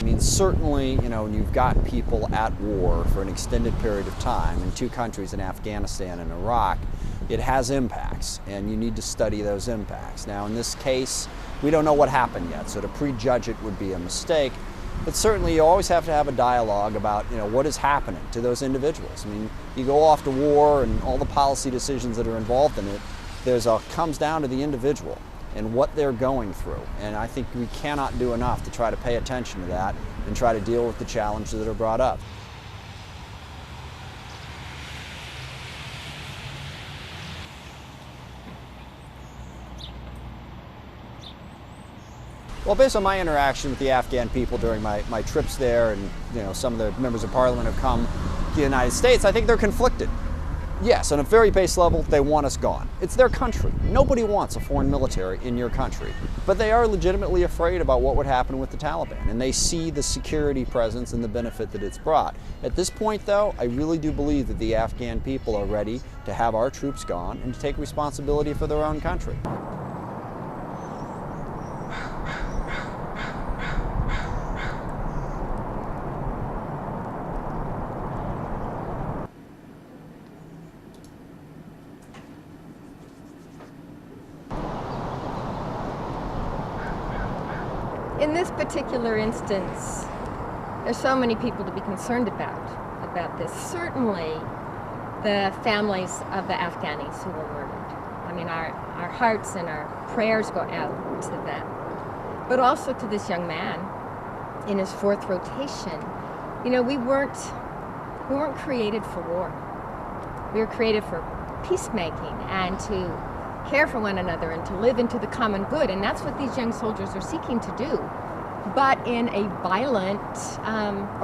mean, certainly, you know, when you've got people at war for an extended period of time in two countries, in Afghanistan and Iraq, it has impacts, and you need to study those impacts. Now, in this case, we don't know what happened yet, so to prejudge it would be a mistake. But certainly, you always have to have a dialogue about, you know, what is happening to those individuals. I mean, you go off to war, and all the policy decisions that are involved in it, comes down to the individual and what they're going through. And I think we cannot do enough to try to pay attention to that and try to deal with the challenges that are brought up. Well, based on my interaction with the Afghan people during my trips there, and you know, some of the members of parliament have come to the United States, I think they're conflicted. Yes, on a very base level, they want us gone. It's their country. Nobody wants a foreign military in your country. But they are legitimately afraid about what would happen with the Taliban, and they see the security presence and the benefit that it's brought. At this point, though, I really do believe that the Afghan people are ready to have our troops gone and to take responsibility for their own country. In this particular instance, there's so many people to be concerned about this. Certainly, the families of the Afghanis who were murdered. I mean, our hearts and our prayers go out to them. But also to this young man in his fourth rotation. You know, we weren't created for war. We were created for peacemaking and to care for one another and to live into the common good, and that's what these young soldiers are seeking to do, but in a violent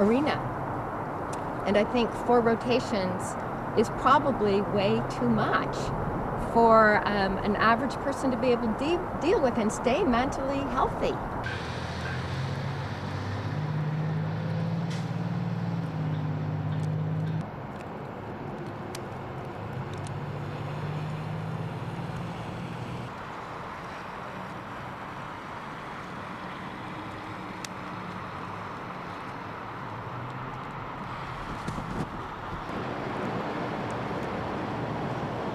arena. And I think 4 rotations is probably way too much for an average person to be able to deal with and stay mentally healthy.